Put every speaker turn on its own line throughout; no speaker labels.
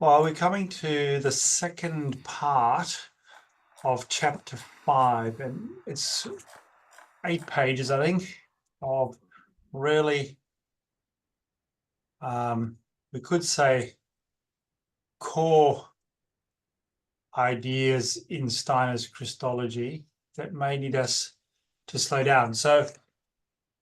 Well, we're coming to the second part of chapter 5, and it's 8 pages, I think, of really, we could say, core ideas in Steiner's Christology that may need us to slow down. So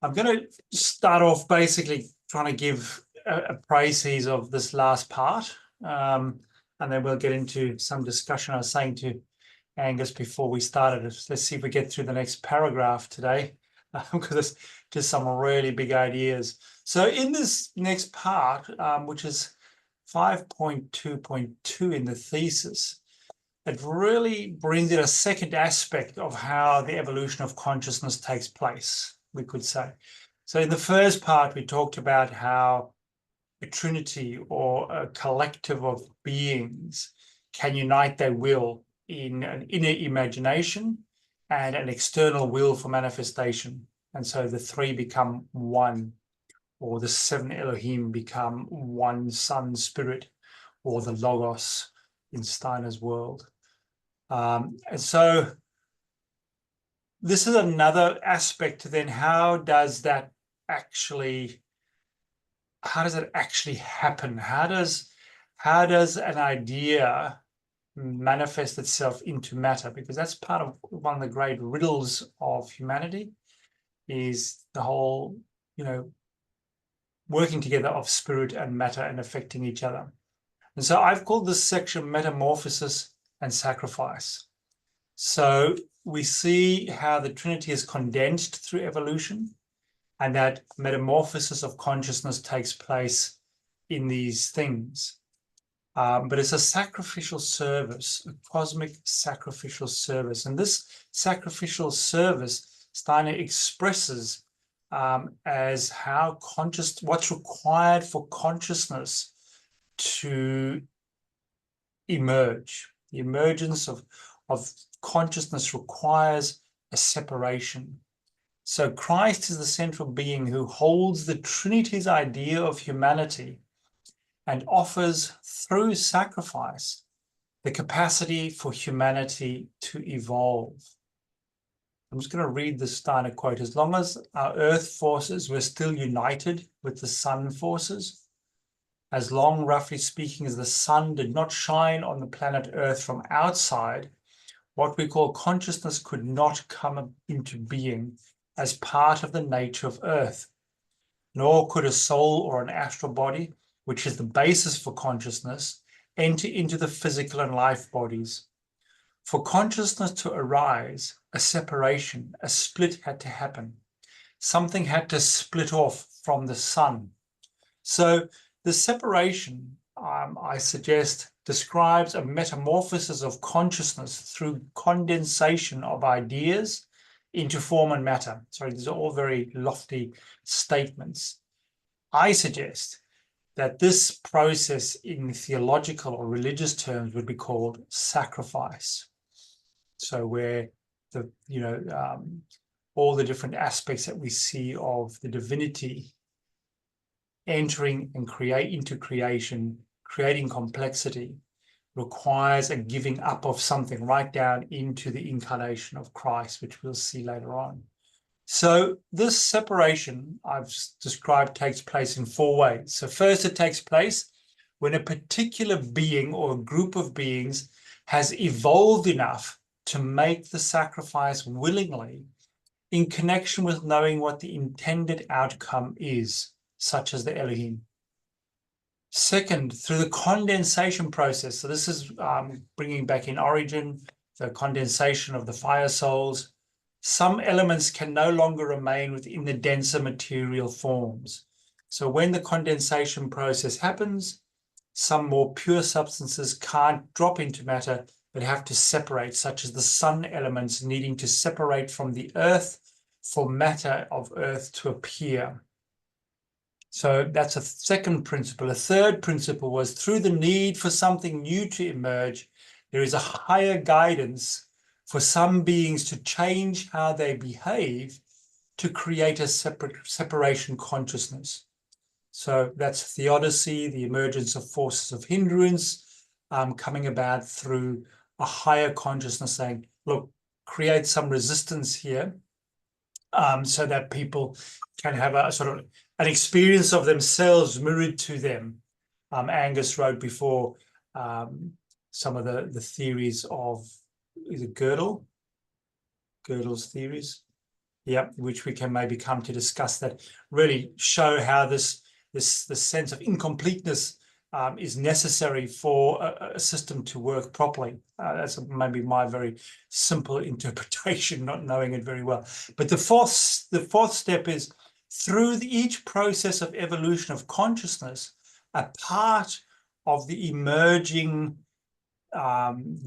I'm going to start off basically trying to give a précis of this last part, and then we'll get into some discussion. I was saying to Angus before we started, let's see if we get through the next paragraph today, because it's just some really big ideas. So in this next part, which is 5.2.2 in the thesis, it really brings in a second aspect of how the evolution of consciousness takes place, we could say. So in the first part, we talked about how a trinity or a collective of beings can unite their will in an inner imagination and an external will for manifestation. And so the three become one, or the 7 Elohim become one sun spirit, or the Logos in Steiner's world. And so this is another aspect to then how does it actually happen? How does an idea manifest itself into matter? Because that's part of one of the great riddles of humanity, is the whole, working together of spirit and matter and affecting each other. And so I've called this section Metamorphosis and Sacrifice. So we see how the Trinity is condensed through evolution, and that metamorphosis of consciousness takes place in these things. But it's a sacrificial service, a cosmic sacrificial service. And this sacrificial service, Steiner expresses as how what's required for consciousness to emerge. The emergence of consciousness requires a separation. So Christ is the central being who holds the Trinity's idea of humanity and offers through sacrifice the capacity for humanity to evolve. I'm just going to read the Steiner quote. As long as our earth forces were still united with the sun forces, as long, roughly speaking, as the sun did not shine on the planet Earth from outside, what we call consciousness could not come into being as part of the nature of Earth, nor could a soul or an astral body, which is the basis for consciousness, enter into the physical and life bodies. For consciousness to arise, a separation, a split had to happen. Something had to split off from the sun. So the separation, I suggest, describes a metamorphosis of consciousness through condensation of ideas into form and matter. Sorry, these are all very lofty statements. I suggest that this process in theological or religious terms would be called sacrifice. So where all the different aspects that we see of the divinity entering and into creation, creating complexity, requires a giving up of something right down into the incarnation of Christ, which we'll see later on. So this separation I've described takes place in 4 ways. So first, it takes place when a particular being or a group of beings has evolved enough to make the sacrifice willingly in connection with knowing what the intended outcome is, such as the Elohim. Second, through the condensation process. So this is bringing back in origin, the condensation of the fire souls. Some elements can no longer remain within the denser material forms. So when the condensation process happens, some more pure substances can't drop into matter, but have to separate, such as the sun elements needing to separate from the earth for matter of earth to appear. So that's a second principle. A third principle was through the need for something new to emerge, there is a higher guidance for some beings to change how they behave to create a separation consciousness. So that's Theodicy, the emergence of forces of hindrance, coming about through a higher consciousness saying, look, create some resistance here, so that people can have a sort of an experience of themselves mirrored to them. Angus wrote before some of the theories of, is it Gödel? Gödel's theories, yeah, which we can maybe come to discuss, that really show how this sense of incompleteness is necessary for a system to work properly. That's maybe my very simple interpretation, not knowing it very well. But the fourth step is, through each process of evolution of consciousness, a part of the emerging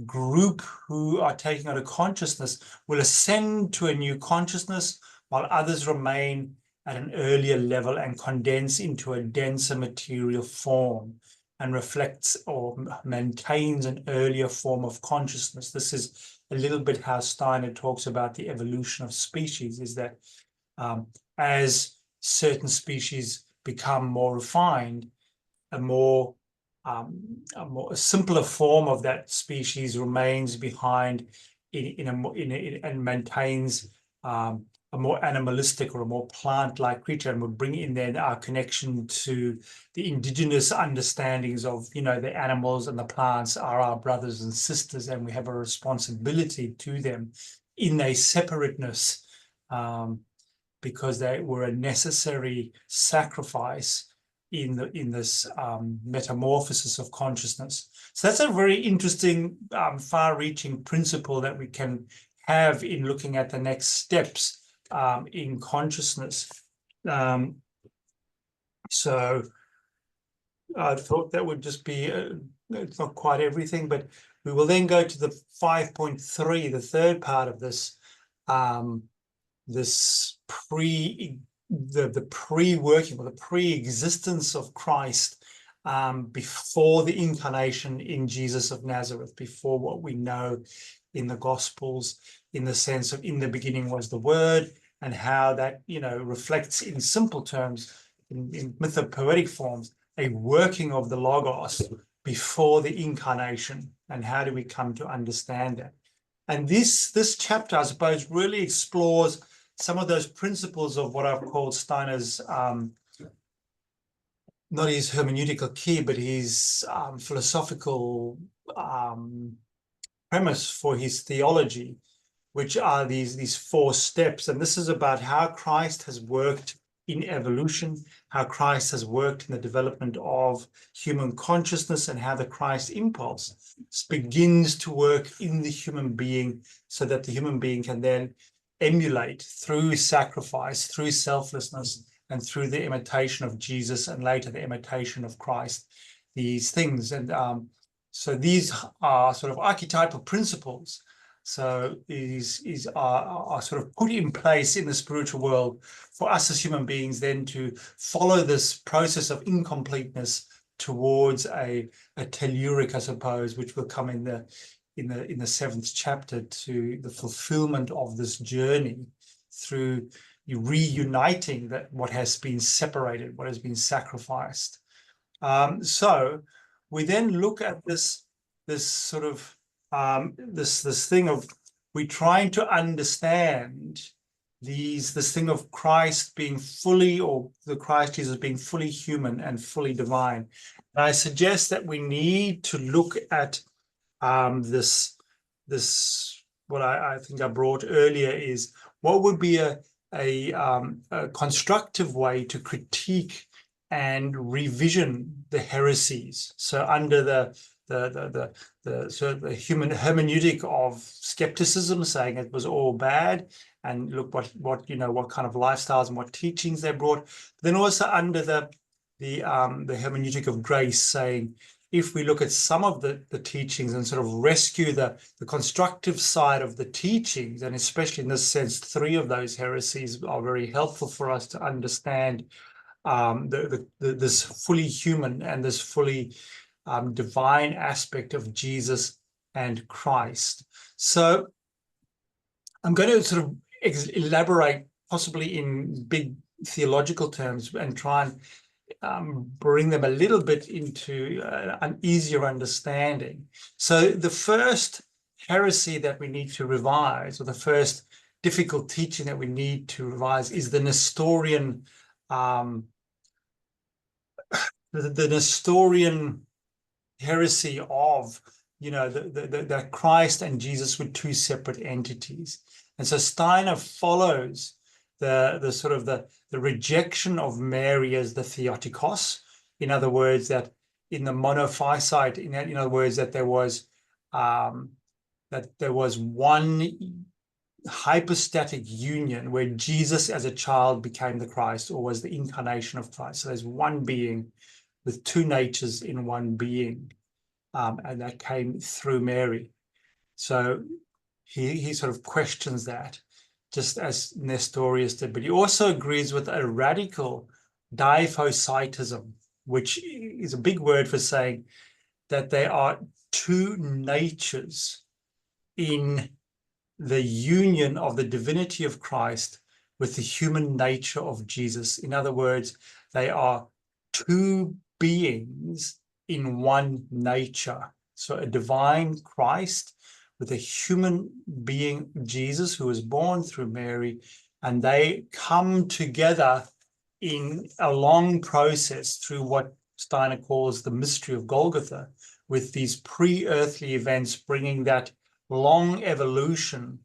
group who are taking on a consciousness will ascend to a new consciousness, while others remain at an earlier level and condense into a denser material form and reflects or maintains an earlier form of consciousness. This is a little bit how Steiner talks about the evolution of species, is that as certain species become more refined, a simpler form of that species remains behind and maintains a more animalistic or a more plant-like creature, and would bring in then our connection to the indigenous understandings of, you know, the animals and the plants are our brothers and sisters, and we have a responsibility to them in their separateness, because they were a necessary sacrifice in this metamorphosis of consciousness. So that's a very interesting, far-reaching principle that we can have in looking at the next steps in consciousness. So I thought that would just be, it's not quite everything, but we will then go to the 5.3, the third part of this, this the pre-working or the pre-existence of Christ before the incarnation in Jesus of Nazareth, before what we know in the Gospels, in the sense of in the beginning was the Word, and how that, you know, reflects in simple terms, in mythopoetic forms, a working of the Logos before the incarnation. And how do we come to understand that? And this chapter, I suppose, really explores some of those principles of what I've called Steiner's, not his hermeneutical key, but his philosophical premise for his theology, which are these four steps. And this is about how Christ has worked in evolution, how Christ has worked in the development of human consciousness, and how the Christ impulse begins to work in the human being, so that the human being can then emulate through sacrifice, through selflessness, and through the imitation of Jesus, and later the imitation of Christ, these things. And so these are sort of archetypal principles. So these are sort of put in place in the spiritual world for us as human beings then to follow this process of incompleteness towards a telluric, I suppose, which will come in the 7th chapter, to the fulfillment of this journey through reuniting that what has been separated, what has been sacrificed. So we then look at this sort of this thing of, we're trying to understand this thing of Christ being fully, or the Christ Jesus being fully human and fully divine. And I suggest that we need to look at this what I think I brought earlier, is what would be a constructive way to critique and revision the heresies. So under the sort of the human hermeneutic of skepticism, saying it was all bad, and look what you know, what kind of lifestyles and what teachings they brought. Then also under the hermeneutic of grace, saying, if we look at some of the teachings and sort of rescue the constructive side of the teachings, and especially in this sense, 3 of those heresies are very helpful for us to understand this fully human and this fully divine aspect of Jesus and Christ. So I'm going to sort of elaborate, possibly in big theological terms, and try and bring them a little bit into an easier understanding. So the first heresy that we need to revise, or the first difficult teaching that we need to revise, is the Nestorian the Nestorian heresy of, that Christ and Jesus were two separate entities. And so Steiner follows the sort of the rejection of Mary as the Theotokos. In other words, that in the monophysite, in other words, that there was one hypostatic union where Jesus as a child became the Christ, or was the incarnation of Christ. So there's one being with two natures in one being, and that came through Mary. So he sort of questions that, just as Nestorius did, but he also agrees with a radical diaphysitism, which is a big word for saying that there are two natures in the union of the divinity of Christ with the human nature of Jesus. In other words, they are two beings in one nature. So a divine Christ with a human being, Jesus, who was born through Mary, and they come together in a long process through what Steiner calls the mystery of Golgotha, with these pre-earthly events bringing that long evolution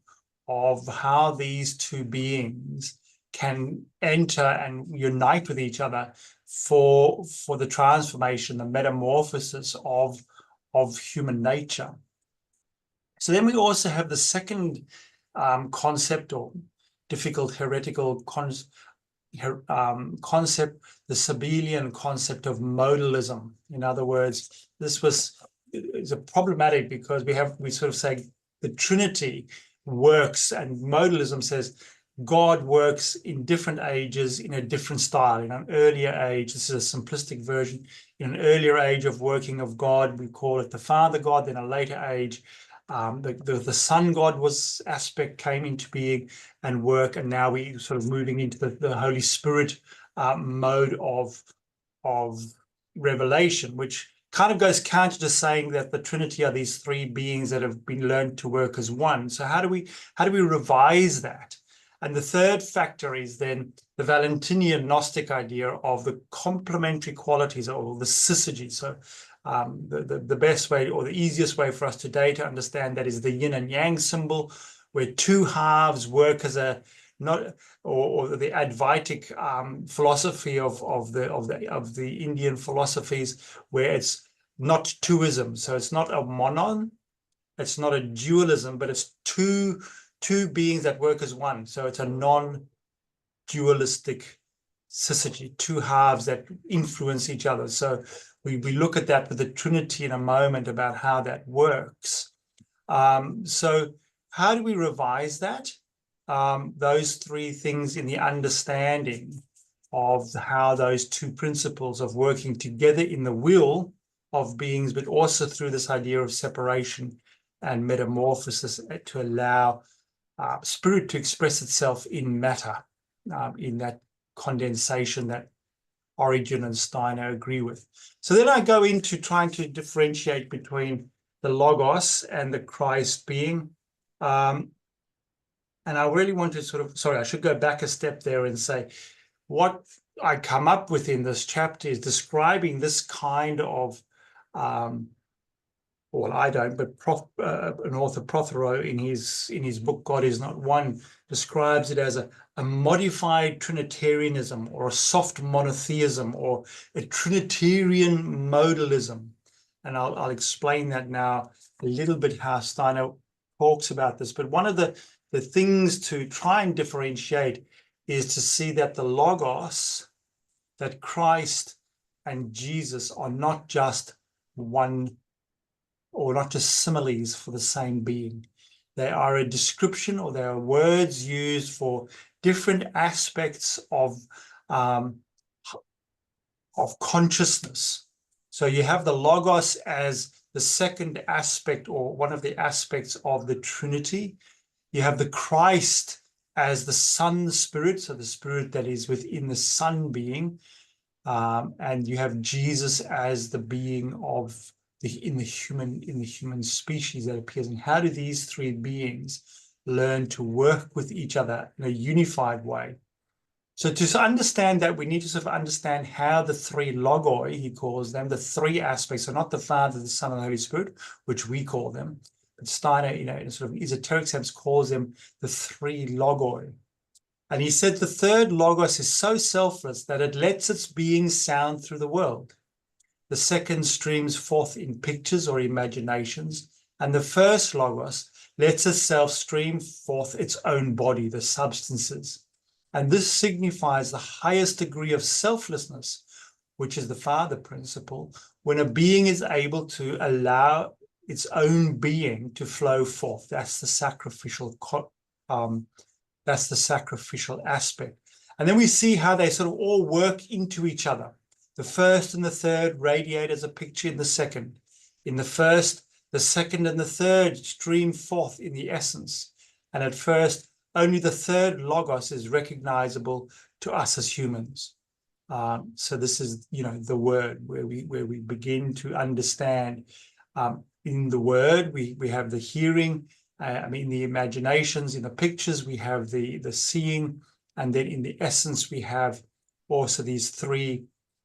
of how these two beings can enter and unite with each other for the transformation, the metamorphosis of human nature. So then we also have the second concept, or difficult heretical concept, the Sabellian concept of modalism. In other words, this is a problematic because we sort of say the Trinity works, and modalism says God works in different ages in a different style. In an earlier age, this is a simplistic version, in an earlier age of working of God, we call it the Father God. Then a later age, the Son God aspect came into being and work, and now we sort of moving into the Holy Spirit mode of revelation, which kind of goes counter to saying that the Trinity are these three beings that have been learned to work as one. So how do we revise that? And the third factor is then the Valentinian Gnostic idea of the complementary qualities, or the syzygy. So the best way, or the easiest way for us today to understand that, is the yin and yang symbol, where two halves work as a or the Advaitic philosophy of the Indian philosophies, where it's not twoism. So it's not a monon, it's not a dualism, but it's two beings that work as one. So it's a non-dualistic syzygy, two halves that influence each other. So we look at that with the Trinity in a moment, about how that works. So how do we revise that? Those three things in the understanding of how those two principles of working together in the will of beings, but also through this idea of separation and metamorphosis, to allow spirit to express itself in matter, in that condensation that Origen and Steiner agree with. So then I go into trying to differentiate between the Logos and the Christ being. And I really want to I should go back a step there and say, what I come up with in this chapter is describing this kind of, well, I don't, but an author, Prothero, in his book, God is Not One, describes it as a modified Trinitarianism, or a soft monotheism, or a Trinitarian modalism. And I'll explain that now a little bit, how Steiner talks about this. But one of the things to try and differentiate is to see that the Logos, that Christ and Jesus are not just one, or not just similes for the same being. They are a description, or they are words used for different aspects of consciousness. So you have the Logos as the second aspect, or one of the aspects of the Trinity. You have the Christ as the Son Spirit, so the Spirit that is within the Son being. and you have Jesus as the being of in the human species that appears. And how do these three beings learn to work with each other in a unified way? So to understand that, we need to sort of understand how the three logoi, he calls them, the three aspects, so not the Father, the Son, and the Holy Spirit, which we call them, but Steiner, in a sort of esoteric sense, calls them the three logoi. And he said the third logos is so selfless that it lets its being sound through the world. The second streams forth in pictures or imaginations, and the first logos lets itself stream forth its own body, the substances. And this signifies the highest degree of selflessness, which is the Father principle, when a being is able to allow its own being to flow forth. That's the sacrificial aspect. And then we see how they sort of all work into each other. The first and the third radiate as a picture in the second. In the first, the second and the third stream forth in the essence. And at first, only the third logos is recognizable to us as humans. So this is, the word where we begin to understand. In the word, we have the hearing. In the imaginations, in the pictures, we have the seeing, and then in the essence, we have also these three: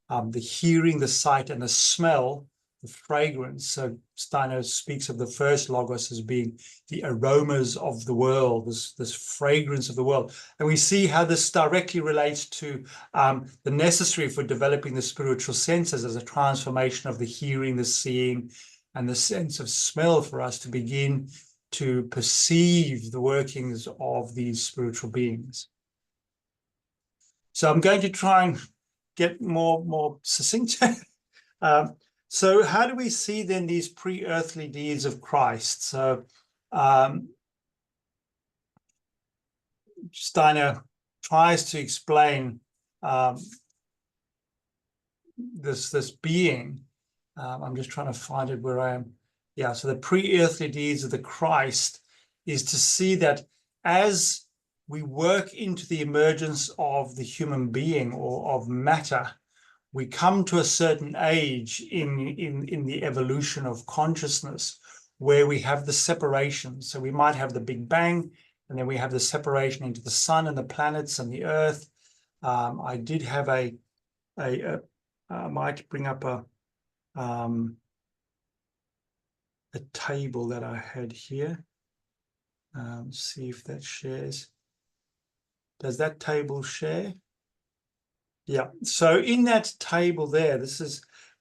the hearing, the sight, and the smell, the fragrance. So Steiner speaks of the first logos as being the aromas of the world, this fragrance of the world. And we see how this directly relates to the necessary for developing the spiritual senses as a transformation of the hearing, the seeing, and the sense of smell for us to begin to perceive the workings of these spiritual beings. So I'm going to try and get more succinct. So how do we see then these pre-earthly deeds of Christ? So Steiner tries to explain this being. I'm just trying to find it where I am. Yeah, so the pre-earthly deeds of the Christ is to see that as we work into the emergence of the human being or of matter, we come to a certain age in the evolution of consciousness where we have the separation. So we might have the Big Bang, and then we have the separation into the sun and the planets and the earth. I did have I might bring up a table that I had here. See if that shares. Does that table share? Yeah, so in that table there,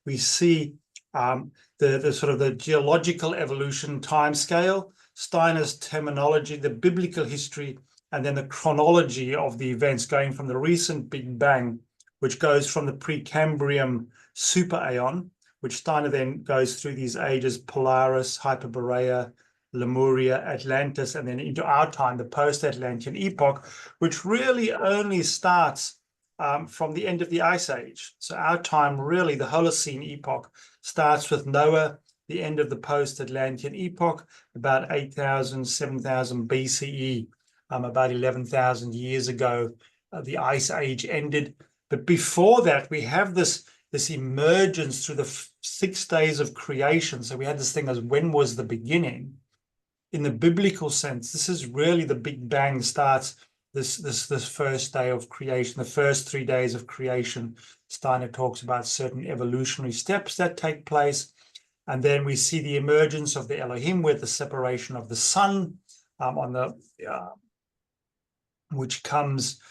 we see the sort of the geological evolution timescale, Steiner's terminology, the biblical history, and then the chronology of the events going from the recent Big Bang, which goes from the Precambrian super aeon, which Steiner then goes through these ages: Polaris, Hyperborea, Lemuria, Atlantis, and then into our time, the post-Atlantean epoch, which really only starts from the end of the Ice Age. So our time, really, the Holocene epoch, starts with Noah, the end of the post-Atlantean epoch, about 8,000, 7,000 BCE, about 11,000 years ago, the Ice Age ended. But before that, we have this emergence through the 6 days of creation. So we had this thing as, when was the beginning? In the biblical sense, this is really the Big Bang starts this first day of creation, the first 3 days of creation. Steiner talks about certain evolutionary steps that take place. And then we see the emergence of the Elohim with the separation of the sun which comes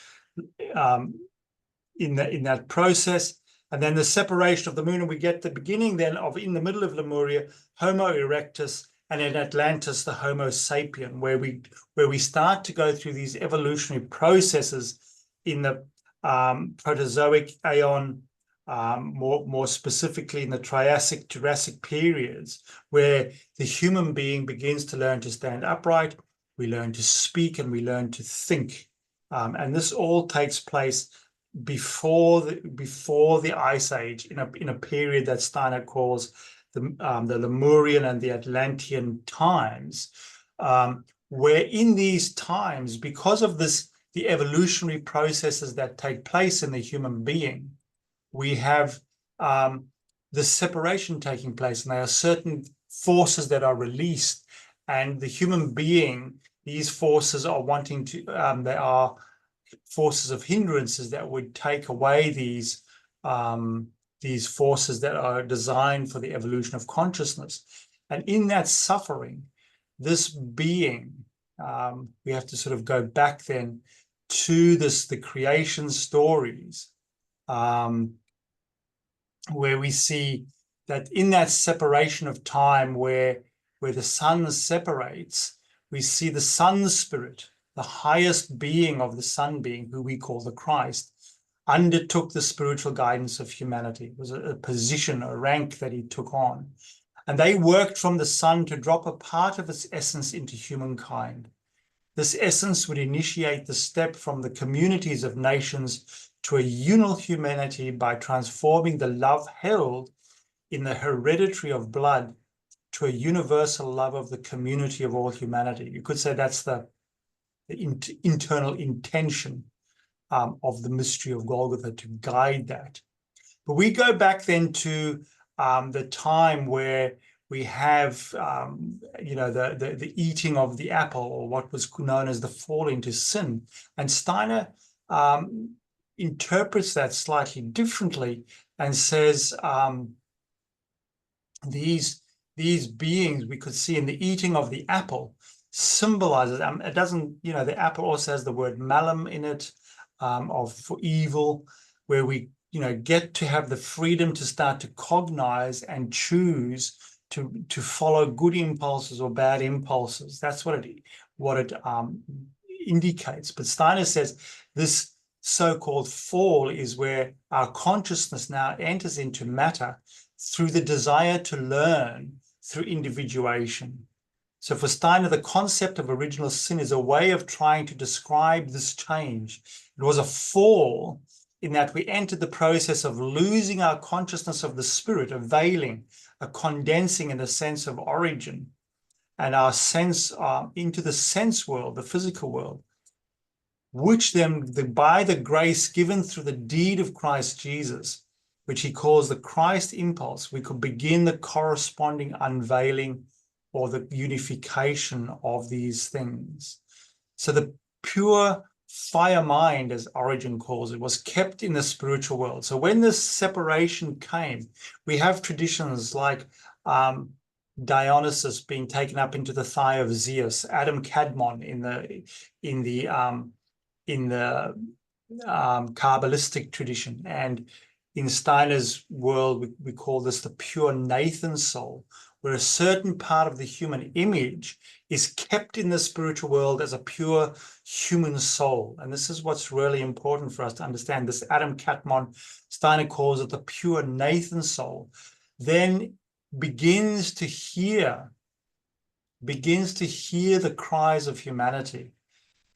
in that process. And then the separation of the moon, and we get the beginning then of, in the middle of Lemuria, Homo erectus, and in Atlantis, the Homo sapien, where we start to go through these evolutionary processes in the Proterozoic aeon, more specifically in the Triassic, Jurassic periods, where the human being begins to learn to stand upright, we learn to speak, and we learn to think. And this all takes place before the Ice Age, in a period that Steiner calls the Lemurian and the Atlantean times, where in these times, because of the evolutionary processes that take place in the human being, we have the separation taking place, and there are certain forces that are released, and the human being, these forces are wanting to, they are forces of hindrances that would take away these forces that are designed for the evolution of consciousness. And in that suffering, this being, we have to sort of go back then to the creation stories, where we see that in that separation of time where the sun separates, we see the sun spirit, the highest being of the sun being, who we call the Christ, undertook the spiritual guidance of humanity. It was a position, a rank that he took on. And they worked from the sun to drop a part of its essence into humankind. This essence would initiate the step from the communities of nations to a unal humanity by transforming the love held in the hereditary of blood to a universal love of the community of all humanity. You could say that's the internal intention of the mystery of Golgotha, to guide that. But we go back then to the time where we have, the eating of the apple, or what was known as the fall into sin. And Steiner interprets that slightly differently and says these beings we could see in the eating of the apple symbolizes, it doesn't, the apple also has the word malum in it, for evil, where we get to have the freedom to start to cognize and choose to follow good impulses or bad impulses. That's what it indicates. But Steiner says this so-called fall is where our consciousness now enters into matter through the desire to learn through individuation. So for Steiner, the concept of original sin is a way of trying to describe this change. It was a fall in that we entered the process of losing our consciousness of the spirit, a veiling, a condensing in a sense of origin, and our sense into the sense world, the physical world, which then, by the grace given through the deed of Christ Jesus, which he calls the Christ impulse, we could begin the corresponding unveiling or the unification of these things. So the pure fire mind, as Origen calls it, was kept in the spiritual world. So when this separation came, we have traditions like Dionysus being taken up into the thigh of Zeus, Adam Kadmon in the Kabbalistic tradition, and in Steiner's world, we call this the pure Nathan soul, where a certain part of the human image is kept in the spiritual world as a pure human soul. And this is what's really important for us to understand. This Adam Kadmon, Steiner calls it the pure Nathan soul, then begins to hear the cries of humanity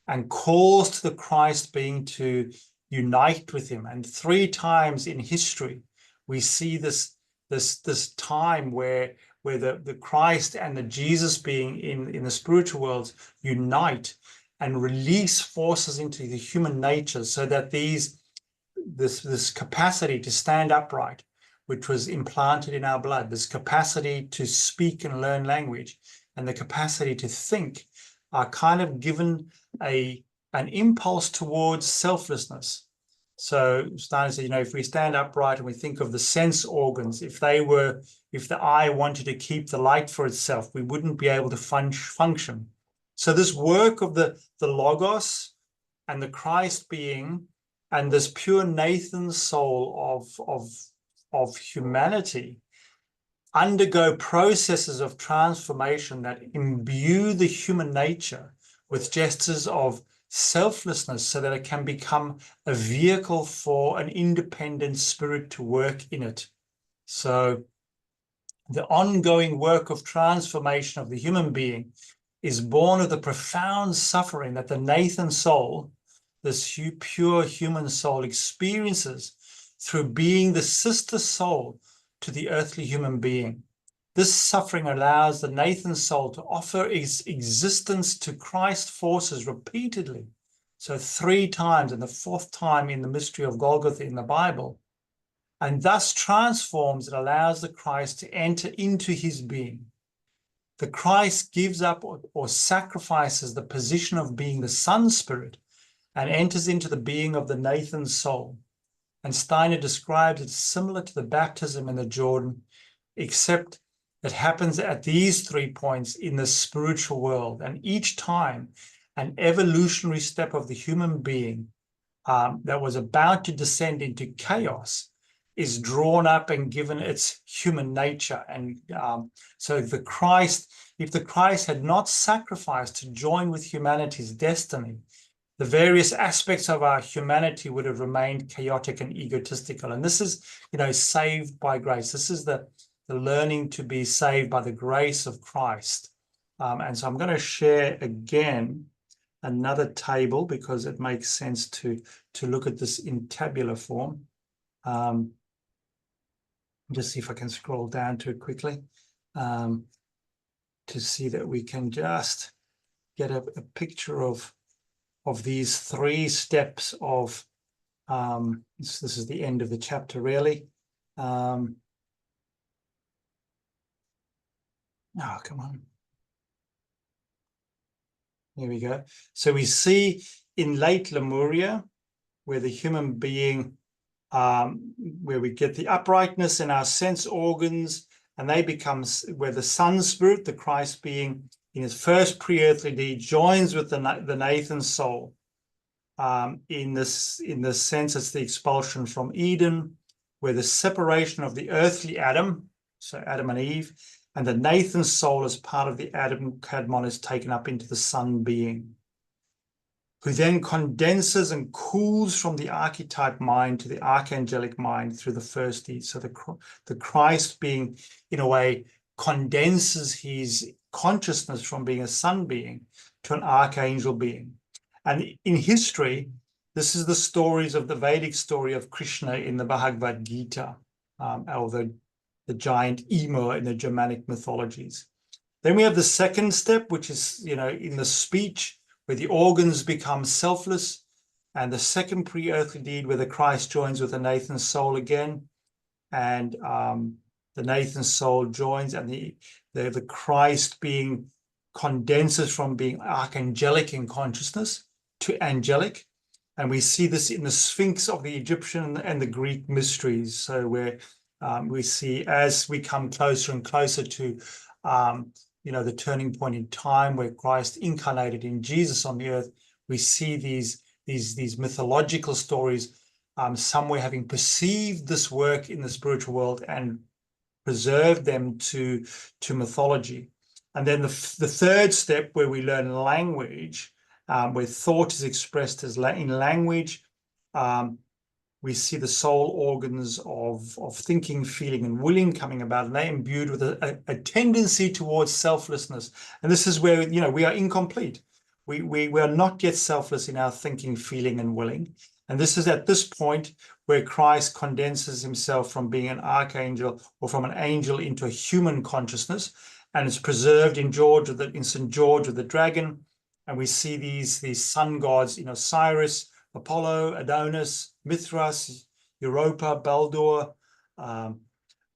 and calls to the Christ being to unite with him. And 3 times in history, we see this time where the Christ and the Jesus being in the spiritual worlds unite and release forces into the human nature, so that this capacity to stand upright, which was implanted in our blood, this capacity to speak and learn language, and the capacity to think, are kind of given an impulse towards selflessness. So Steiner said, if we stand upright and we think of the sense organs, if the eye wanted to keep the light for itself, we wouldn't be able to function. So this work of the Logos and the Christ being and this pure Nathan soul of humanity undergo processes of transformation that imbue the human nature with gestures of selflessness, so that it can become a vehicle for an independent spirit to work in it. So the ongoing work of transformation of the human being is born of the profound suffering that the Nathan soul, this pure human soul, experiences through being the sister soul to the earthly human being. This suffering allows the Nathan soul to offer its existence to Christ forces repeatedly. So 3 times, and the 4th time in the mystery of Golgotha in the Bible, and thus transforms and allows the Christ to enter into his being. The Christ gives up or sacrifices the position of being the Son Spirit and enters into the being of the Nathan soul. And Steiner describes it similar to the baptism in the Jordan, except it happens at these 3 points in the spiritual world. And each time, an evolutionary step of the human being that was about to descend into chaos is drawn up and given its human nature. And so if the Christ had not sacrificed to join with humanity's destiny, the various aspects of our humanity would have remained chaotic and egotistical. And this is, saved by grace. This is the learning to be saved by the grace of Christ. And so I'm going to share again another table because it makes sense to look at this in tabular form. Just see if I can scroll down to it quickly to see that we can just get a picture of these 3 steps of, this is the end of the chapter really. Oh, come on. Here we go. So we see in late Lemuria, where the human being, where we get the uprightness in our sense organs, and they become where the Son Spirit, the Christ being, in his first pre-earthly deed, joins with the Nathan soul. In the sense, it's the expulsion from Eden, where the separation of the earthly Adam, so Adam and Eve, and the Nathan soul as part of the Adam Kadmon is taken up into the Son being, who then condenses and cools from the archetype mind to the archangelic mind through the first deed. So the Christ being, in a way, condenses his consciousness from being a son being to an archangel being. And in history, this is the stories of the Vedic story of Krishna in the Bhagavad Gita, or the giant Ymir in the Germanic mythologies. Then we have the second step, which is, in the speech, where the organs become selfless, and the second pre-earthly deed where the Christ joins with the Nathan soul again, and the Nathan soul joins, and the Christ being condenses from being archangelic in consciousness to angelic. And we see this in the Sphinx of the Egyptian and the Greek mysteries. So where we see, as we come closer and closer to the turning point in time where Christ incarnated in Jesus on the earth, we see these mythological stories, somewhere having perceived this work in the spiritual world and preserved them to mythology. And then the third step, where we learn language, where thought is expressed in language, we see the soul organs of thinking, feeling, and willing coming about, and they're imbued with a tendency towards selflessness. And this is where, we are incomplete. We are not yet selfless in our thinking, feeling, and willing. And this is at this point where Christ condenses himself from being an archangel or from an angel into a human consciousness, and it's preserved in St. George with the dragon. And we see these sun gods, Osiris, Apollo, Adonis, Mithras, Europa, Baldur, and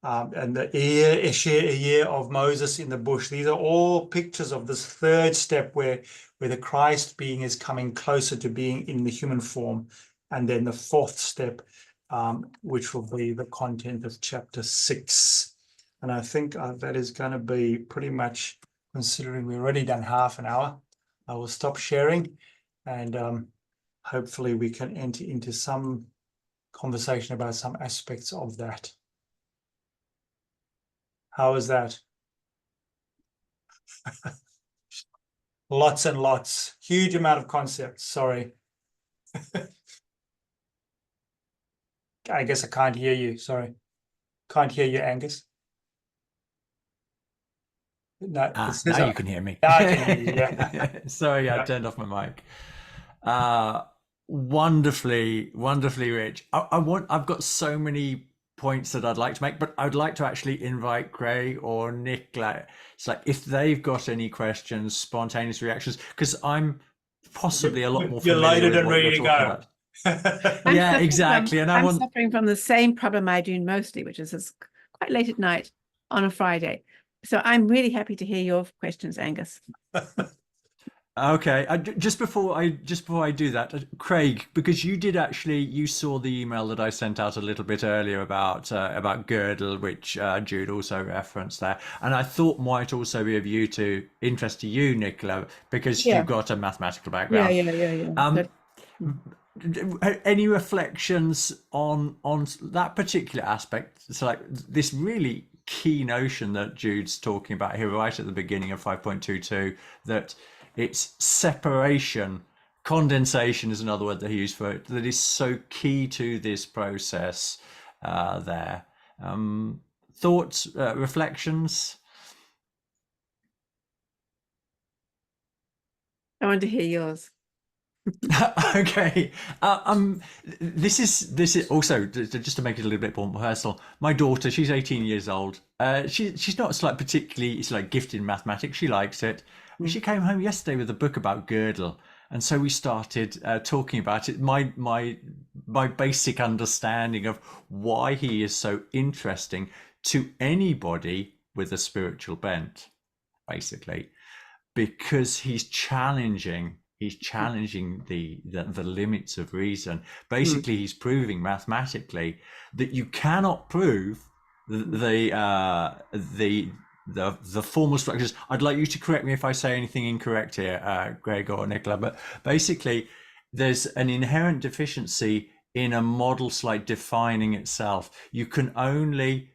the ear of Moses in the bush. These are all pictures of this third step where the Christ being is coming closer to being in the human form. And then the fourth step, which will be the content of chapter 6. And I think that is going to be pretty much, considering we've already done half an hour, I will stop sharing, and hopefully we can enter into some conversation about some aspects of that. How is that? Lots and lots, huge amount of concepts, sorry. I guess I can't hear you, sorry. Can't hear you, Angus. No,
now you can hear me.
Now I can hear you, yeah.
Sorry,
Yeah.
I turned off my mic. Wonderfully rich. I've got so many points that I'd like to make, but I'd like to actually invite Craig or Nick, it's like if they've got any questions, spontaneous reactions, because I'm possibly a lot more familiar with what you're talking about. Yeah, exactly. And
I'm suffering from the same problem I do mostly, which is it's quite late at night on a Friday. So I'm really happy to hear your questions, Angus.
Okay, just before I do that, Craig, because you saw the email that I sent out a little bit earlier about Gödel, which Jude also referenced there, and I thought might also be of interest to you, Nicola, because
Yeah.
you've got a mathematical background.
Yeah.
Any reflections on that particular aspect? It's like this really key notion that Jude's talking about here, right at the beginning of 5.22, that it's separation, condensation is another word that he used for it, that is so key to this process there. Thoughts, reflections?
I want to hear yours.
Okay. This is also just to make it a little bit more personal. My daughter, she's 18 years old. She's not like particularly gifted in mathematics. She likes it. And she came home yesterday with a book about Gödel, and so we started talking about it. My basic understanding of why he is so interesting to anybody with a spiritual bent, basically, because he's challenging the limits of reason. Basically, he's proving mathematically that you cannot prove the formal structures. I'd like you to correct me if I say anything incorrect here, Greg or Nicola, but basically there's an inherent deficiency in a model like defining itself. You can only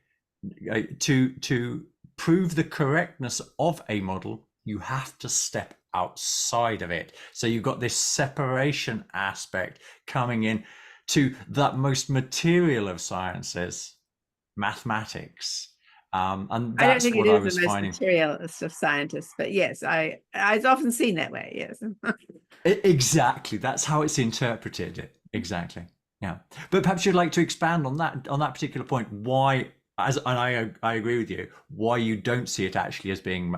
to prove the correctness of a model, you have to step outside of it. So you've got this separation aspect coming in to that most material of sciences, mathematics. And that's
I don't think
what
it
I
is
was
the most
finding.
materialist of scientists, but yes, I've often seen that way. Yes.
Exactly. That's how it's interpreted. Exactly. Yeah. But perhaps you'd like to expand on that particular point. Why, and I agree with you, why you don't see it actually as being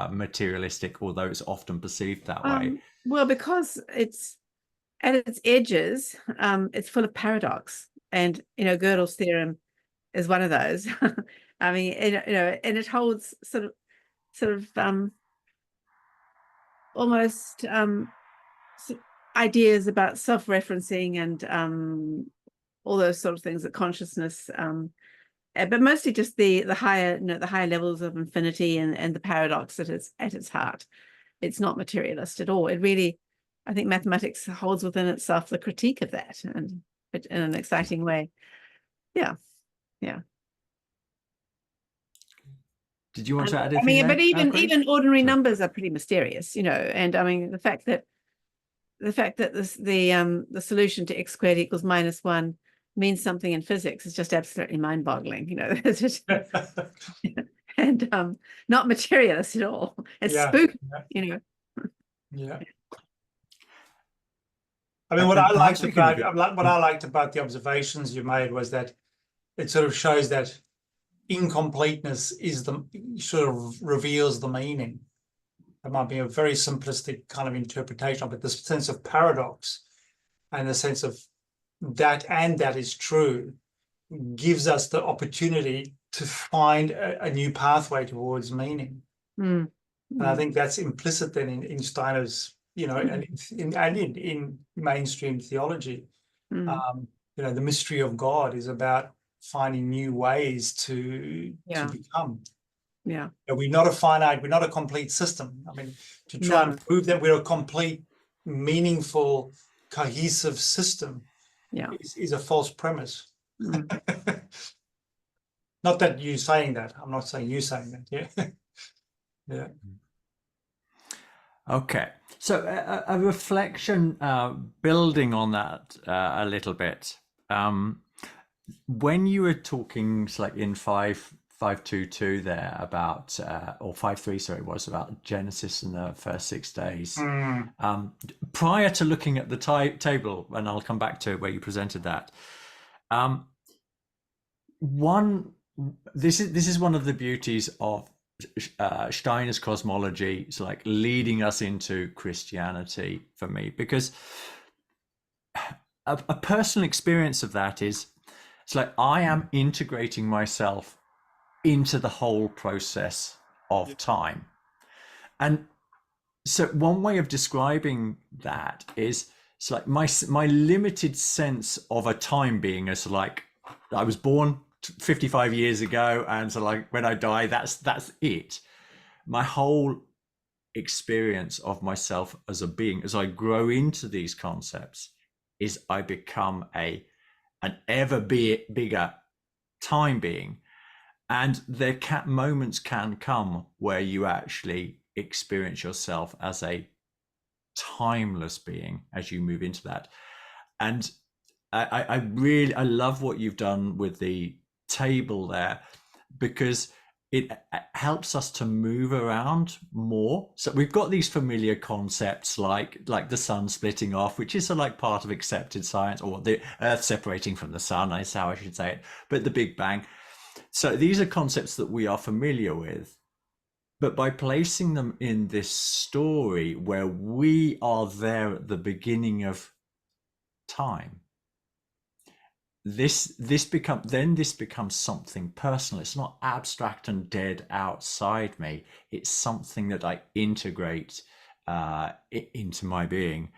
materialistic, although it's often perceived that way.
Well, because it's at its edges, it's full of paradox, and Gödel's theorem is one of those. I mean, and it holds sort of almost ideas about self-referencing and all those sort of things that consciousness, but mostly just the higher levels of infinity and the paradox that is at its heart. It's not materialist at all. It really, I think mathematics holds within itself the critique of that, and in an exciting way. Yeah.
Did you want to add anything?
I mean, but
Craig?
even ordinary numbers are pretty mysterious, and I mean the fact that the solution to x squared equals -1 means something in physics is just absolutely mind-boggling, It's just, and not materialist at all. It's spooky,
Yeah. I mean, what I liked about the observations you made was that it sort of shows that incompleteness sort of reveals the meaning. It might be a very simplistic kind of interpretation, but this sense of paradox and the sense of that is true gives us the opportunity to find a new pathway towards meaning. And I think that's implicit then in Steiner's, and in mainstream theology. The mystery of God is about finding new ways to become.
Yeah.
We're not a complete system. I mean, to try and prove that we're a complete, meaningful, cohesive system is a false premise. Not that you're saying that. I'm not saying you saying that. Yeah. Yeah.
Okay. So a reflection building on that a little bit. When you were talking like in 5.22 there about, or 5.3, sorry, it was about Genesis in the first 6 days. Prior to looking at the table, and I'll come back to where you presented that, this is one of the beauties of Steiner's cosmology. It's like leading us into Christianity for me, because a personal experience of that is, it's like I am integrating myself into the whole process of time. And so one way of describing that is, it's like my limited sense of a time being as like, I was born 55 years ago, and so like when I die, that's it. My whole experience of myself as a being, as I grow into these concepts, is I become an ever bigger time being. And there moments can come where you actually experience yourself as a timeless being as you move into that. And I really love what you've done with the table there, because it helps us to move around more. So we've got these familiar concepts like the sun splitting off, which is like part of accepted science, or the earth separating from the sun, is how I should say it, but the Big Bang. So these are concepts that we are familiar with, but by placing them in this story where we are there at the beginning of time, this becomes something personal. It's not abstract and dead outside me. It's something that I integrate into my being.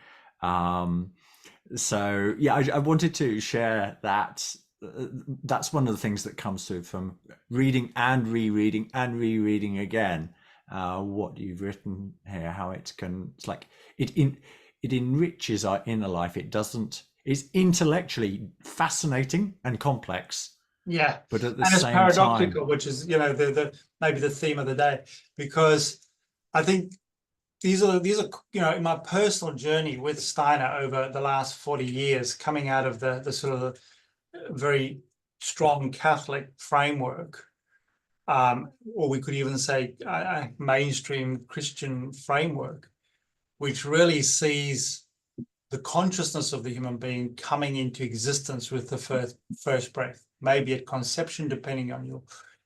So yeah, I wanted to share that. That's one of the things that comes through from reading and rereading and rereading again what you've written here. How it can, it's like it enriches our inner life. It's intellectually fascinating and complex.
Yeah,
but at the
and it's
same
paradoxical,
time,
which is, the maybe the theme of the day, because I think these are in my personal journey with Steiner over the last 40 years, coming out of the sort of very strong Catholic framework, or we could even say mainstream Christian framework, which really sees the consciousness of the human being coming into existence with the first breath, maybe at conception, depending on your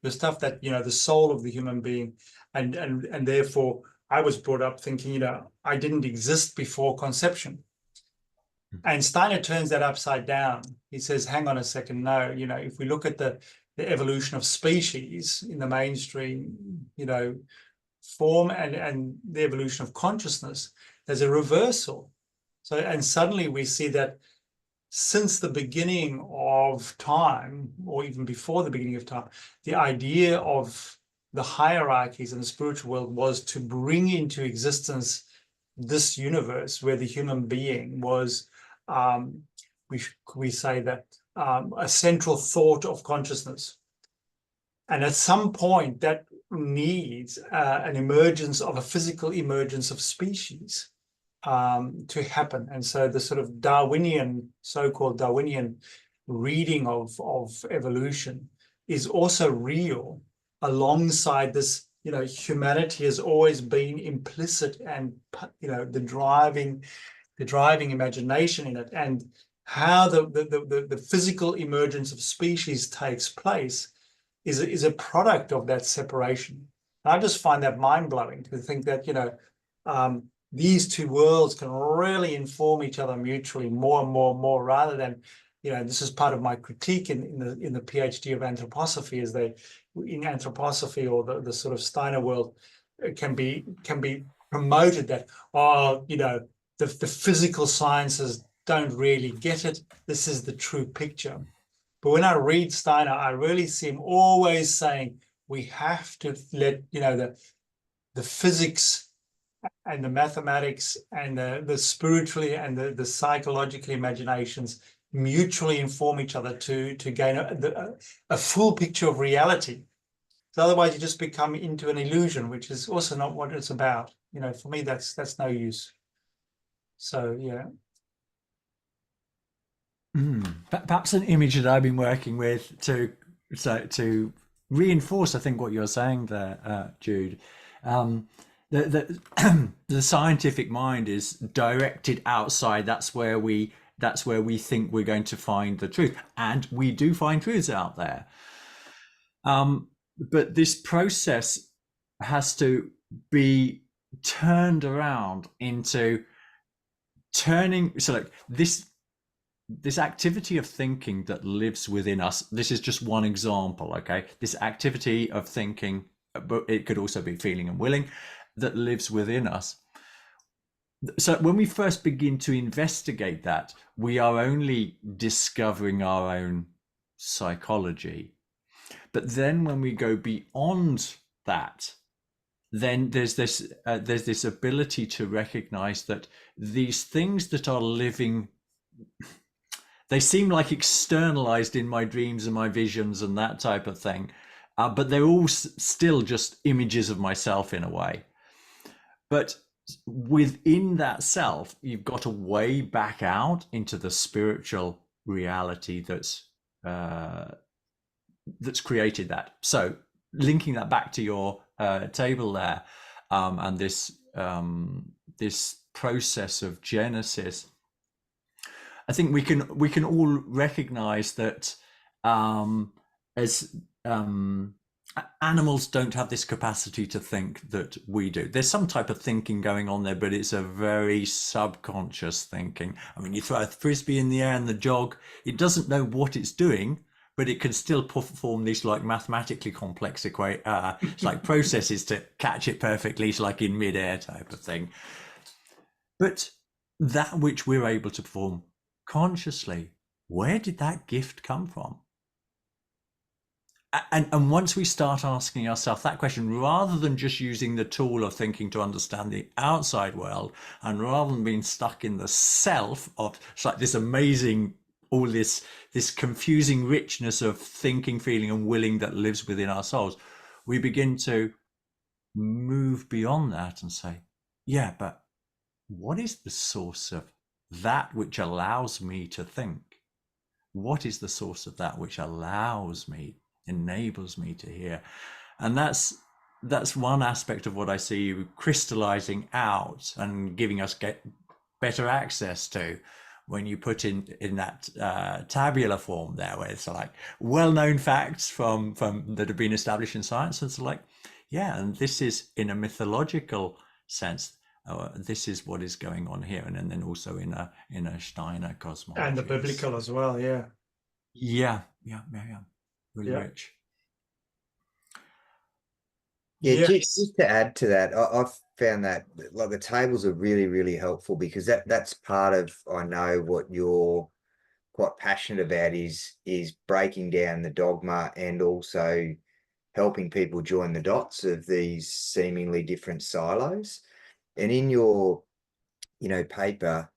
stuff, that the soul of the human being, and therefore I was brought up thinking I didn't exist before conception. And Steiner turns that upside down. He says, hang on a second, no, if we look at the evolution of species in the mainstream form, and the evolution of consciousness, there's a reversal. So, and suddenly we see that since the beginning of time, or even before the beginning of time, the idea of the hierarchies in the spiritual world was to bring into existence this universe where the human being was, we say that, a central thought of consciousness. And at some point that needs an emergence of a physical emergence of species to happen. And so the sort of Darwinian, so-called Darwinian reading of evolution is also real, alongside this, humanity has always been implicit, and the driving imagination in it, and how the physical emergence of species takes place is a product of that separation. And I just find that mind-blowing to think that these two worlds can really inform each other mutually more and more, rather than, this is part of my critique in the PhD of anthroposophy, is they, in anthroposophy, or the sort of Steiner world, can be promoted that, the physical sciences don't really get it. This is the true picture. But when I read Steiner, I really see him always saying we have to let the physics and the mathematics and the spiritually and the psychological imaginations mutually inform each other to gain a full picture of reality. So otherwise you just become into an illusion, which is also not what it's about. For me, that's no use. So yeah.
Perhaps an image that I've been working with to reinforce, I think, what you're saying there, Jude. The scientific mind is directed outside. That's where we think we're going to find the truth, and we do find truths out there. But this process has to be turned around into turning. So like this activity of thinking that lives within us. This is just one example, okay? This activity of thinking, but it could also be feeling and willing, that lives within us. So when we first begin to investigate that, we are only discovering our own psychology. But then when we go beyond that, then there's this ability to recognize that these things that are living, they seem like externalized in my dreams and my visions and that type of thing, but they're all still just images of myself in a way. But within that self, you've got a way back out into the spiritual reality that's created that. So linking that back to your table there, and this process of Genesis, I think we can all recognize that as animals don't have this capacity to think that we do. There's some type of thinking going on there, but it's a very subconscious thinking. I mean, you throw a frisbee in the air and the dog, it doesn't know what it's doing, but it can still perform these like mathematically complex like processes to catch it perfectly. It's like in midair type of thing. But that which we're able to perform consciously, where did that gift come from? And once we start asking ourselves that question, rather than just using the tool of thinking to understand the outside world, and rather than being stuck in the self of, it's like this amazing, all this confusing richness of thinking, feeling, and willing that lives within our souls, we begin to move beyond that and say, yeah, but what is the source of that which allows me to think? What is the source of that which allows me, enables me to hear? And that's one aspect of what I see crystallizing out and giving us better access to, when you put in that tabular form there, where it's like well-known facts from that have been established in science. And it's like, yeah, and this is in a mythological sense. This is what is going on here, and then also in a Steiner cosmology,
and the biblical as well. Yeah.
Really rich.
Yeah, just to add to that, I've found that like the tables are really, really helpful, because that's part of, I know what you're quite passionate about is breaking down the dogma and also helping people join the dots of these seemingly different silos. And in your, paper,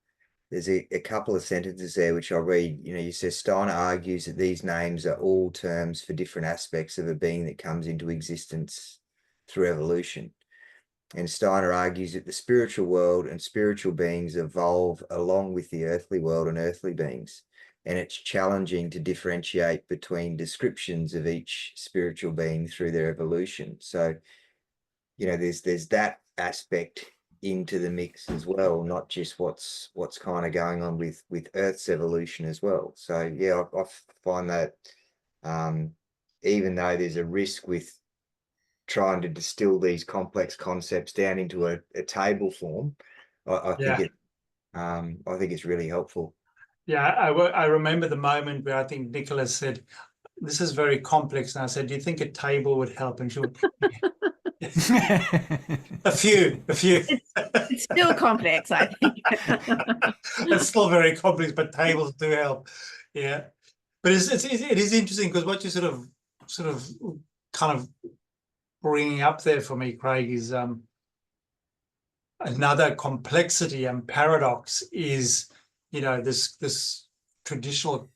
there's a couple of sentences there which I'll read. You say Steiner argues that these names are all terms for different aspects of a being that comes into existence through evolution. And Steiner argues that the spiritual world and spiritual beings evolve along with the earthly world and earthly beings. And it's challenging to differentiate between descriptions of each spiritual being through their evolution. So, there's that aspect into the mix as well, not just what's kind of going on with Earth's evolution as well. So yeah, I find that even though there's a risk with trying to distill these complex concepts down into a table form, I think it's really helpful.
Yeah, I remember the moment where I think Nicholas said, "This is very complex," and I said, "Do you think a table would help?" And she went, a few.
It's still complex, I think.
It's still very complex, but tables do help. Yeah, but it is interesting, because what you sort of kind of bringing up there for me, Craig, is another complexity and paradox is, this traditional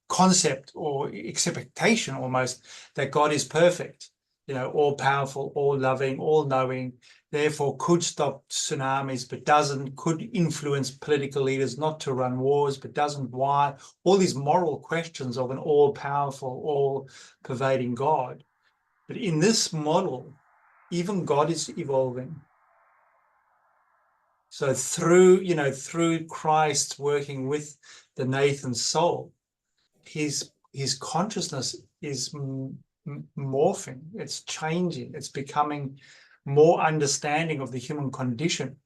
concept or expectation almost that God is perfect, all powerful, all loving, all knowing, therefore could stop tsunamis but doesn't, could influence political leaders not to run wars but doesn't. Why? All these moral questions of an all-powerful, all-pervading God. But in this model, even God is evolving. So through Christ working with the Nathan soul, his consciousness is morphing, it's changing, it's becoming more understanding of the human condition.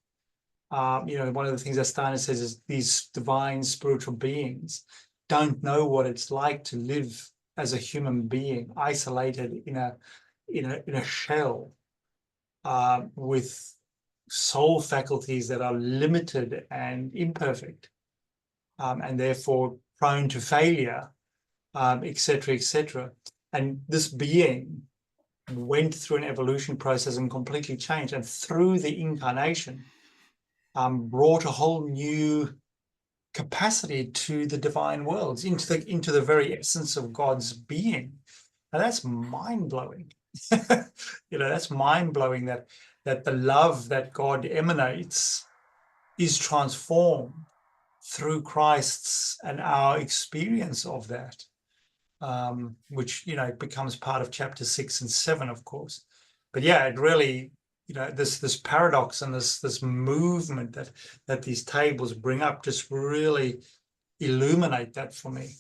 One of the things that Steiner says is these divine spiritual beings don't know what it's like to live as a human being, isolated in a shell, with soul faculties that are limited and imperfect, and therefore prone to failure, etc., etc. And this being went through an evolution process and completely changed, and through the incarnation, brought a whole new capacity to the divine worlds, into the very essence of God's being. And that's mind-blowing. That's mind-blowing that the love that God emanates is transformed through Christ's and our experience of that, which becomes part of chapter 6 and 7, of course. But yeah, it really, this paradox and this movement that these tables bring up just really illuminate that for me,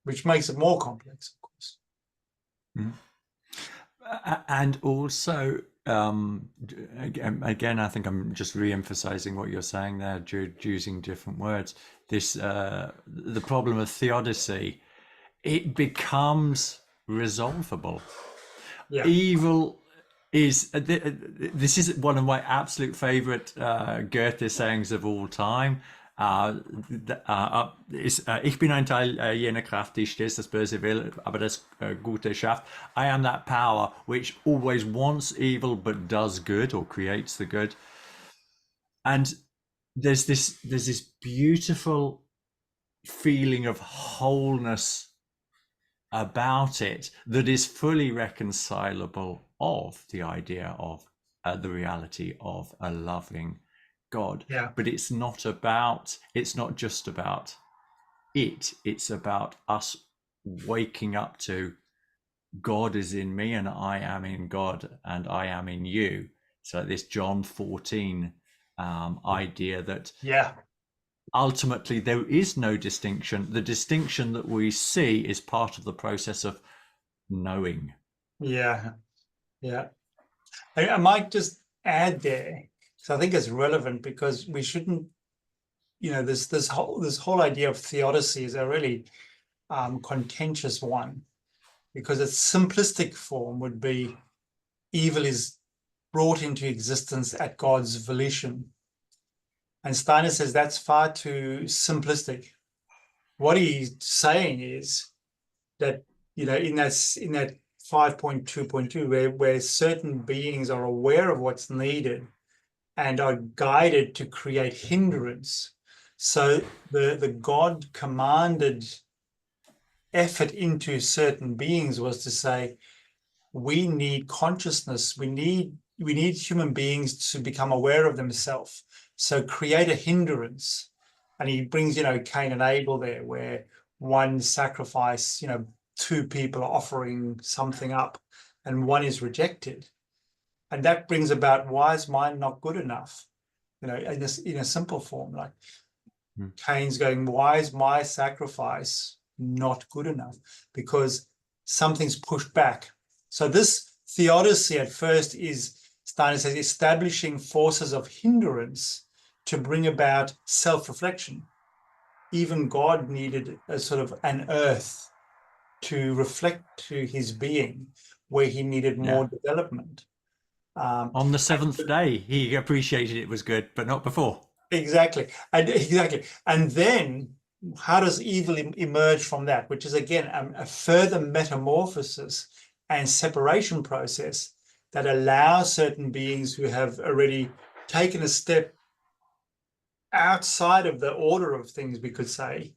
which makes it more complex, of course.
And also, again, I think I'm just re-emphasizing what you're saying there, using different words. This the problem of theodicy, it becomes resolvable.
Yeah.
Evil is this is one of my absolute favorite Goethe sayings of all time. Ich bin ein Teil jener Kraft, die stets das Böse will, aber das Gute schafft. I am that power which always wants evil but does good, or creates the good. And there's this beautiful feeling of wholeness about it that is fully reconcilable of the idea of the reality of a loving God.
Yeah.
But it's not just about it. It's about us waking up to God is in me and I am in God and I am in you. So this John 14 idea that ultimately there is no distinction. The distinction that we see is part of the process of knowing.
Yeah. I might just add there, because I think it's relevant, because we shouldn't, this whole idea of theodicy is a really contentious one, because its simplistic form would be evil is brought into existence at God's volition. And Steiner says that's far too simplistic. What he's saying is that, in that 5.2.2, where certain beings are aware of what's needed and are guided to create hindrance. So the God commanded effort into certain beings was to say, we need consciousness, we need human beings to become aware of themselves. So create a hindrance. And he brings, Cain and Abel there, where one sacrifice, two people are offering something up and one is rejected. And that brings about, why is mine not good enough? In a simple form, like Cain's going, why is my sacrifice not good enough? Because something's pushed back. So this theodicy at first is, Steiner says, establishing forces of hindrance to bring about self-reflection. Even God needed a sort of an earth to reflect to his being, where he needed more development.
On the seventh day, he appreciated it was good, but not before.
Exactly. And then how does evil emerge from that, which is, again, a further metamorphosis and separation process that allows certain beings who have already taken a step outside of the order of things, we could say,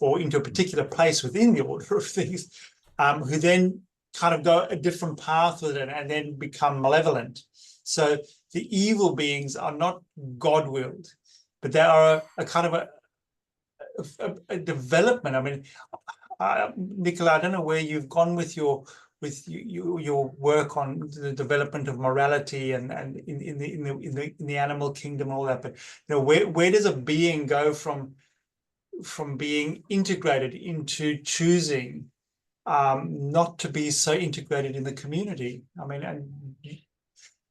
or into a particular place within the order of things, who then kind of go a different path with it and then become malevolent. So the evil beings are not God-willed, but they are a kind of a development. I mean, Nicola, I don't know where you've gone with your work on the development of morality and in the animal kingdom and all that, but where does a being go from being integrated into choosing not to be so integrated in the community? I mean, and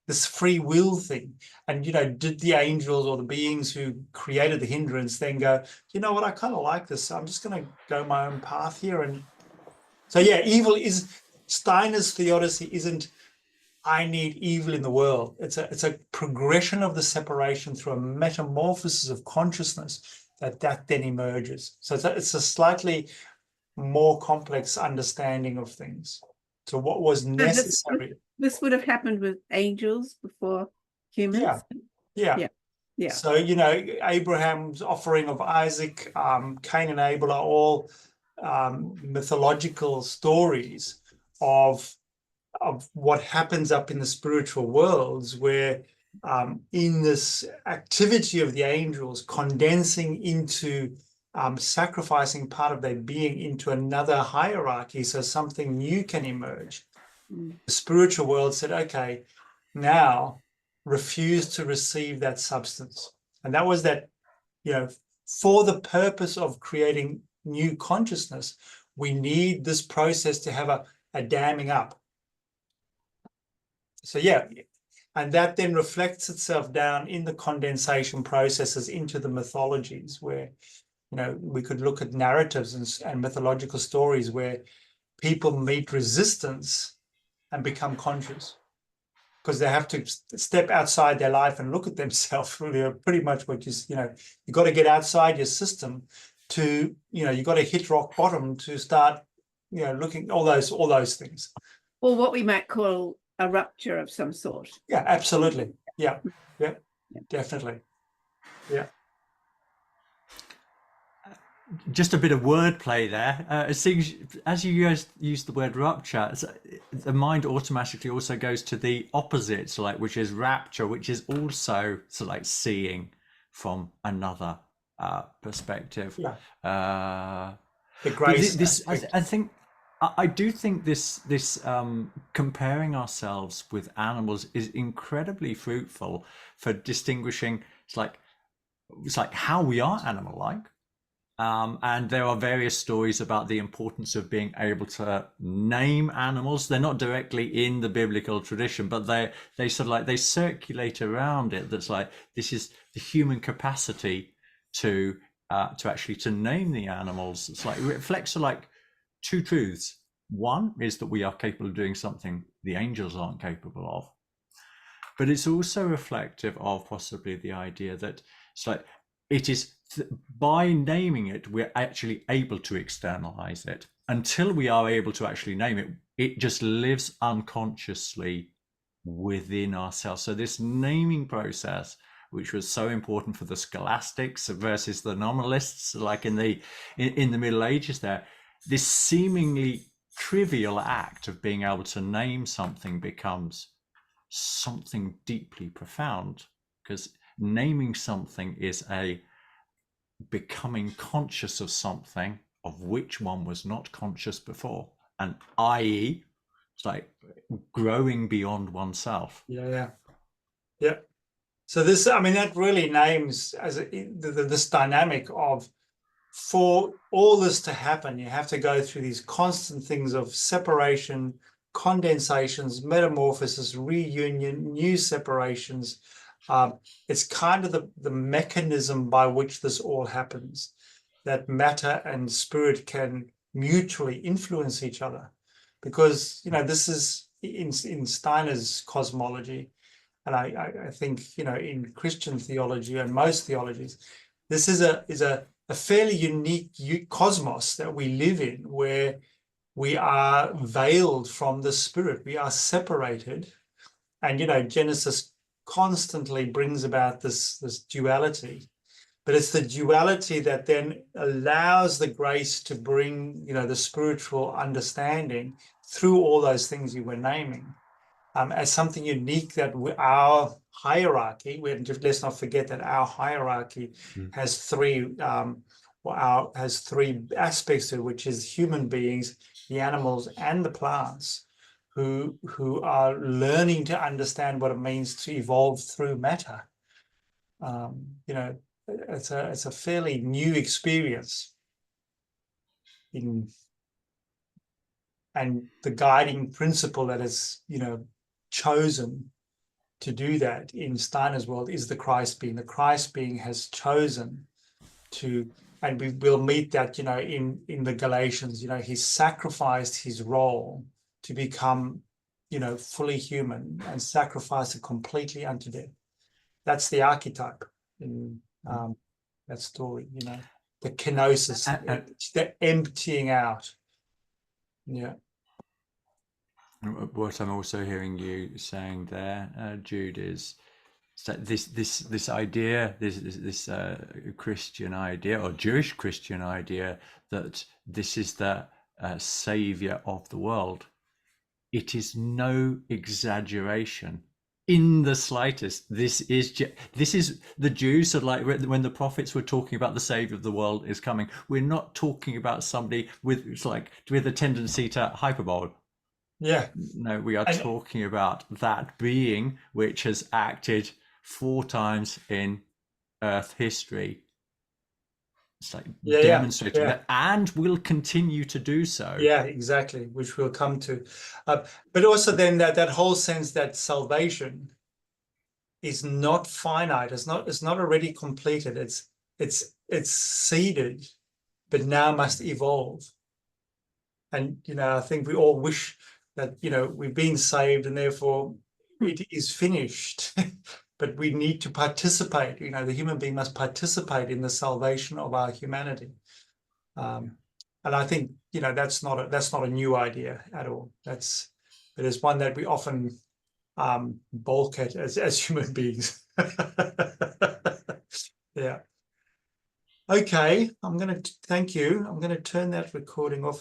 this free will thing. And, did the angels or the beings who created the hindrance then go, you know what, I kind of like this. I'm just going to go my own path here. And so, yeah, evil is, Steiner's Theodicy isn't, I need evil in the world. It's a progression of the separation through a metamorphosis of consciousness that then emerges. So it's a slightly more complex understanding of things. So what was necessary?
This would have happened with angels before humans.
Yeah. So, Abraham's offering of Isaac, Cain and Abel are all mythological stories of what happens up in the spiritual worlds, where in this activity of the angels condensing into sacrificing part of their being into another hierarchy so something new can emerge. The spiritual world said, okay, now refuse to receive that substance. And that was that, for the purpose of creating new consciousness, we need this process to have a damming up. So, yeah, and that then reflects itself down in the condensation processes into the mythologies, where, we could look at narratives and mythological stories where people meet resistance and become conscious because they have to step outside their life and look at themselves. Pretty much what you got to get outside your system to, you got to hit rock bottom to start, looking all those things.
Or what we might call a rupture of some sort.
Yeah, absolutely. Yeah, definitely. Yeah.
Just a bit of wordplay there. It seems as you guys use the word rupture, the mind automatically also goes to the opposite, so which is rapture, which is also seeing from another perspective.
Yeah. The grace.
I do think this comparing ourselves with animals is incredibly fruitful for distinguishing. It's like how we are animal-like. And there are various stories about the importance of being able to name animals. They're not directly in the biblical tradition, but they circulate around it. That's this is the human capacity to actually to name the animals. It's it reflects two truths. One is that we are capable of doing something the angels aren't capable of, but it's also reflective of possibly the idea that it is by naming it, we're actually able to externalize it. Until we are able to actually name it, it just lives unconsciously within ourselves. So this naming process, which was so important for the scholastics versus the nominalists, in the Middle Ages there, this seemingly trivial act of being able to name something becomes something deeply profound, because naming something is a becoming conscious of something of which one was not conscious before, and i.e. it's growing beyond oneself.
Yeah. So this, that really names as this dynamic of, for all this to happen, you have to go through these constant things of separation, condensations, metamorphosis, reunion, new separations. It's kind of the mechanism by which this all happens, that matter and spirit can mutually influence each other. Because, this is in Steiner's cosmology, and I think, in Christian theology and most theologies, this is a fairly unique cosmos that we live in, where we are veiled from the spirit. We are separated. And, Genesis constantly brings about this duality. But it's the duality that then allows the grace to bring, the spiritual understanding through all those things you were naming, as something unique that our hierarchy, let's not forget that our hierarchy has three aspects to it, which is human beings, the animals, and the plants, who are learning to understand what it means to evolve through matter. It's a fairly new experience and the guiding principle that is, chosen to do that in Steiner's world is the Christ being. The Christ being has chosen to, and we will meet that, you know, in the Galatians, you know, he sacrificed his role to become, you know, fully human and sacrificed it completely unto death. That's the archetype in that story, you know, the kenosis, the emptying out. Yeah.
What I'm also hearing you saying there, Jude, is that this idea, this Christian idea or Jewish Christian idea that this is the savior of the world. It is no exaggeration in the slightest. This is the Jews. So like when the prophets were talking about the savior of the world is coming, we're not talking about somebody with a tendency to hyperbole.
Yeah.
No, we are talking about that being which has acted 4 times in Earth history. It's like demonstrating that, and will continue to do so.
Yeah, exactly, which we'll come to. But also then that whole sense that salvation is not finite. It's not already completed. It's seeded, but now must evolve. And you know, I think we all wish that, you know, we've been saved and therefore it is finished. But we need to participate. You know, the human being must participate in the salvation of our humanity. And I think, you know, that's not a new idea at all. But it's one that we often balk at as human beings. Yeah. Okay, I'm going to thank you. I'm going to turn that recording off.